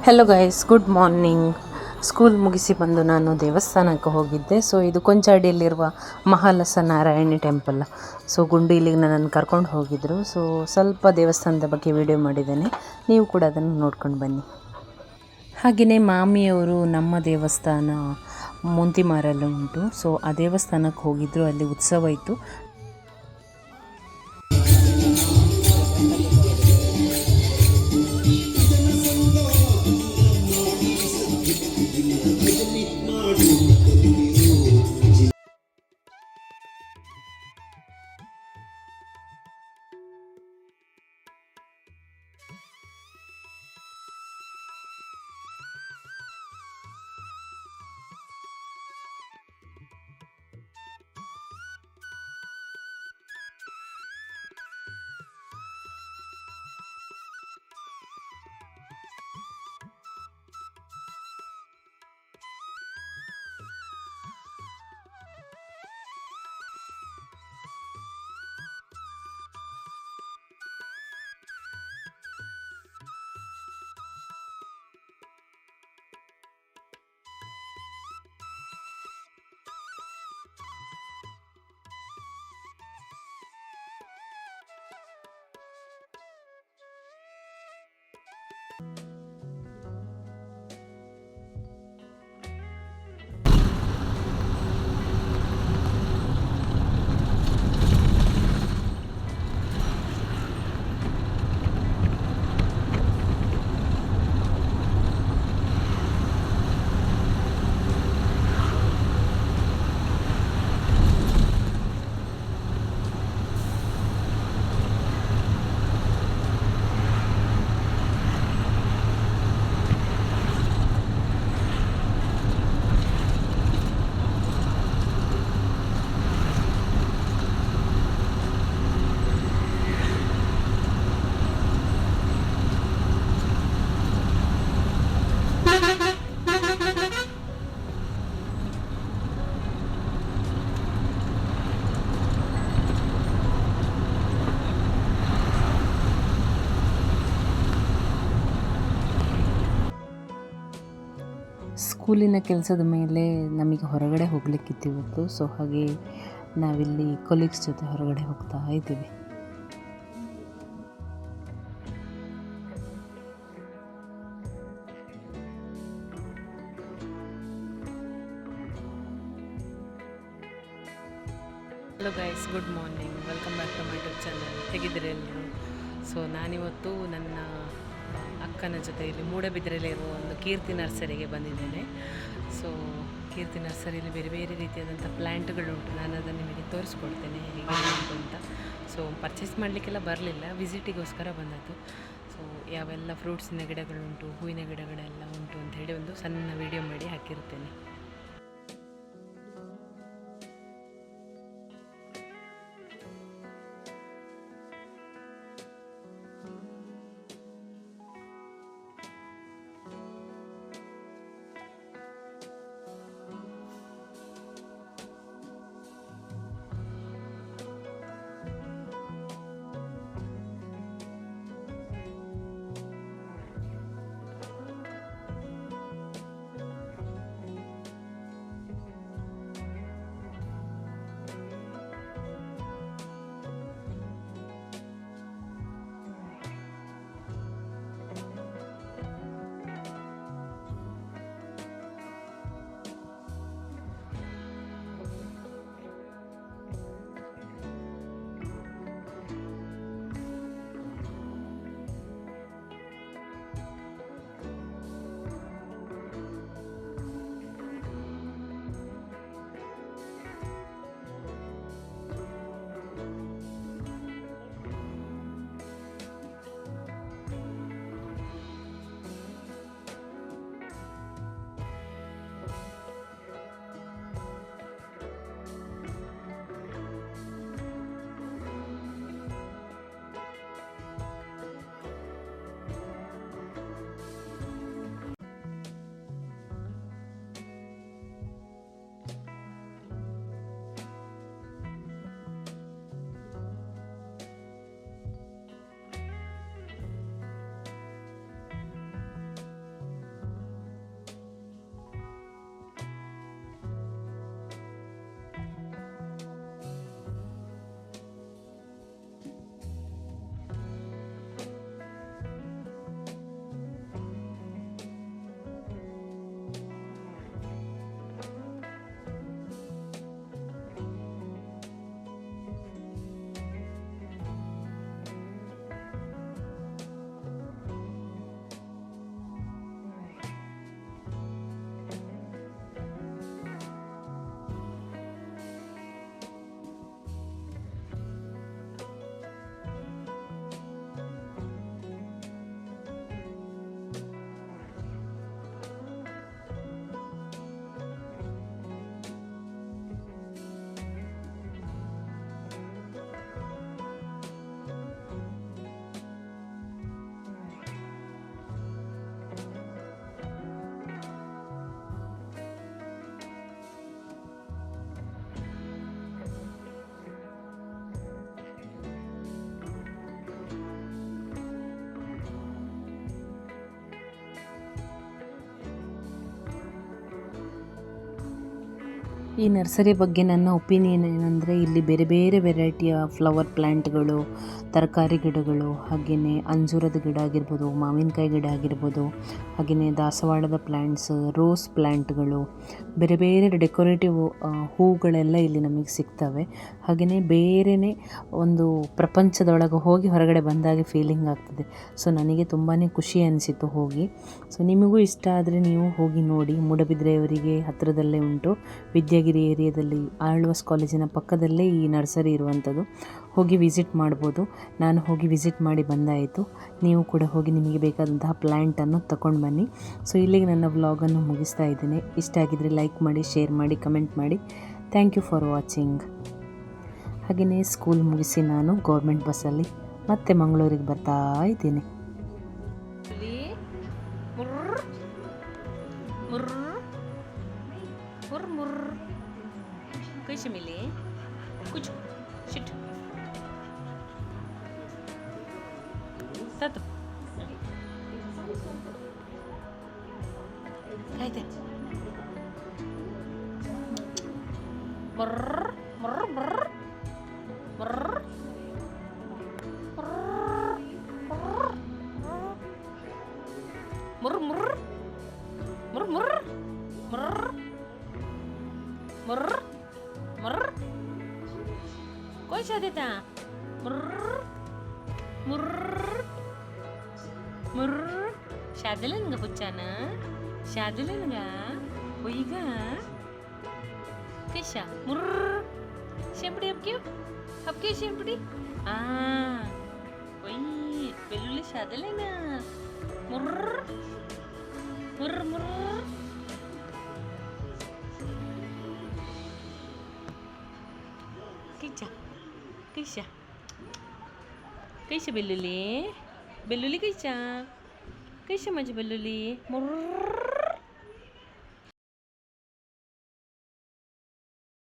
Hello guys, good morning. School ಮುಗಿಸಿ ಬಂದು ನಾನು ದೇವಸ್ಥಾನಕ್ಕೆ ಹೋಗಿದ್ದೆ. ಸೊ ಇದು ಕೊಂಚಾಡಿಯಲ್ಲಿರುವ ಮಹಾಲಸ ನಾರಾಯಣಿ ಟೆಂಪಲ್. ಸೊ ಗುಂಡು ಇಲ್ಲಿಗೆ ನನ್ನನ್ನು ಕರ್ಕೊಂಡು ಹೋಗಿದ್ದರು. ಸೊ ಸ್ವಲ್ಪ ದೇವಸ್ಥಾನದ ಬಗ್ಗೆ ವಿಡಿಯೋ ಮಾಡಿದ್ದೇನೆ, ನೀವು ಕೂಡ ಅದನ್ನು ನೋಡ್ಕೊಂಡು ಬನ್ನಿ. ಹಾಗೆಯೇ ಮಾಮಿಯವರು ನಮ್ಮ ದೇವಸ್ಥಾನ ಮುಂತಿಮಾರಲ್ಲಿ ಉಂಟು. ಸೊ ಆ ದೇವಸ್ಥಾನಕ್ಕೆ ಹೋಗಿದ್ದರು, ಅಲ್ಲಿ ಉತ್ಸವ ಇತ್ತು. ಸ್ಕೂಲಿನ ಕೆಲಸದ ಮೇಲೆ ನಮಗೆ ಹೊರಗಡೆ ಹೋಗಲಿಕ್ಕಿತ್ತು ಇವತ್ತು. ಸೊ ಹಾಗೆ ನಾವಿಲ್ಲಿ ಕೊಲೀಗ್ಸ್ ಜೊತೆ ಹೊರಗಡೆ ಹೋಗ್ತಾ ಇದ್ದೀವಿ. Hello guys, good morning, welcome back to my YouTube channel. ಹೇಗಿದ್ದೀರಿ ಎಲ್ಲರೂ? ಸೊ ನಾನಿವತ್ತು ನನ್ನ ಅಕ್ಕನ ಜೊತೆ ಇಲ್ಲಿ ಮೂಡಬಿದ್ರೆಯಲ್ಲಿರುವ ಒಂದು ಕೀರ್ತಿ ನರ್ಸರಿಗೆ ಬಂದಿದ್ದೇನೆ. ಸೊ ಕೀರ್ತಿ ನರ್ಸರಿಯಲ್ಲಿ ಬೇರೆ ಬೇರೆ ರೀತಿಯಾದಂಥ ಪ್ಲ್ಯಾಂಟ್ಗಳುಂಟು. ನಾನು ಅದನ್ನು ನಿಮಗೆ ತೋರಿಸ್ಕೊಡ್ತೇನೆ ಹೇಗೆ ಉಂಟು ಅಂತ. ಸೊ ಪರ್ಚೇಸ್ ಮಾಡಲಿಕ್ಕೆಲ್ಲ ಬರಲಿಲ್ಲ, ವಿಸಿಟಿಗೋಸ್ಕರ ಬಂದದ್ದು. ಸೊ ಯಾವೆಲ್ಲ ಫ್ರೂಟ್ಸಿನ ಗಿಡಗಳುಂಟು, ಹೂವಿನ ಗಿಡಗಳೆಲ್ಲ ಉಂಟು ಅಂತ ಹೇಳಿ ಒಂದು ಸಣ್ಣ ವಿಡಿಯೋ ಮಾಡಿ ಹಾಕಿರ್ತೇನೆ. ಈ ನರ್ಸರಿ ಬಗ್ಗೆ ನನ್ನ ಒಪಿನಿಯನ್ ಏನಂದರೆ, ಇಲ್ಲಿ ಬೇರೆ ಬೇರೆ ವೆರೈಟಿಯ ಫ್ಲವರ್ ಪ್ಲ್ಯಾಂಟ್ಗಳು, ತರಕಾರಿ ಗಿಡಗಳು, ಹಾಗೆಯೇ ಅಂಜೂರದ ಗಿಡ ಆಗಿರ್ಬೋದು, ಮಾವಿನಕಾಯಿ ಗಿಡ ಆಗಿರ್ಬೋದು, ಹಾಗೆಯೇ ದಾಸವಾಳದ ಪ್ಲ್ಯಾಂಟ್ಸ್, ರೋಸ್ ಪ್ಲ್ಯಾಂಟ್ಗಳು, ಬೇರೆ ಬೇರೆ ಡೆಕೋರೇಟಿವ್ ಹೂಗಳೆಲ್ಲ ಇಲ್ಲಿ ನಮಗೆ ಸಿಗ್ತವೆ. ಹಾಗೆಯೇ ಬೇರೆಯೇ ಒಂದು ಪ್ರಪಂಚದೊಳಗೆ ಹೋಗಿ ಹೊರಗಡೆ ಬಂದಾಗೆ ಫೀಲಿಂಗ್ ಆಗ್ತದೆ. ಸೊ ನನಗೆ ತುಂಬಾ ಖುಷಿ ಅನಿಸಿತು ಹೋಗಿ. ಸೊ ನಿಮಗೂ ಇಷ್ಟ ಆದರೆ ನೀವು ಹೋಗಿ ನೋಡಿ. ಮೂಡಬಿದ್ರೆಯವರಿಗೆ ಹತ್ತಿರದಲ್ಲೇ ಉಂಟು, ವಿದ್ಯಾಗಿರಿ ಏರಿಯಾದಲ್ಲಿ ಆಳ್ವಾಸ್ ಕಾಲೇಜಿನ ಪಕ್ಕದಲ್ಲೇ ಈ ನರ್ಸರಿ ಇರುವಂಥದ್ದು. ಹೋಗಿ ವಿಸಿಟ್ ಮಾಡ್ಬೋದು. ನಾನು ಹೋಗಿ ವಿಸಿಟ್ ಮಾಡಿ ಬಂದಾಯಿತು. ನೀವು ಕೂಡ ಹೋಗಿ ನಿಮಗೆ ಬೇಕಾದಂತಹ ಪ್ಲ್ಯಾಂಟನ್ನು ತಗೊಂಡು ಬನ್ನಿ. ಸೊ ಇಲ್ಲಿಗೆ ನನ್ನ ವ್ಲಾಗನ್ನು ಮುಗಿಸ್ತಾ ಇದ್ದೇನೆ. ಇಷ್ಟ ಆಗಿದ್ದರೆ ಲೈಕ್ ಮಾಡಿ, ಶೇರ್ ಮಾಡಿ, ಕಮೆಂಟ್ ಮಾಡಿ. Thank you for watching. ಹಾಗೆಯೇ ಸ್ಕೂಲ್ ಮುಗಿಸಿ ನಾನು ಗೌರ್ಮೆಂಟ್ ಬಸ್ಸಲ್ಲಿ ಮತ್ತೆ ಮಂಗಳೂರಿಗೆ ಬರ್ತಾ ಇದ್ದೀನಿ. कैसे मिले कुछ शिट तत काय ते मर्र मर्र मर्र मर्र मर्र मर्र मर्र मर्र मर्र मर्र कोई सा देता मर्र मर्र मर्र शादलन का पुच्चाना शादलन का वही का कैसा मर्र शेंपड़ी अब क्यों शेंपड़ी वही बेलुली शादलेना मर्र मर्र मर्र कैसा कैसा बेलुली बेलुली कैसा कैसा माझी बेलुली मुर्र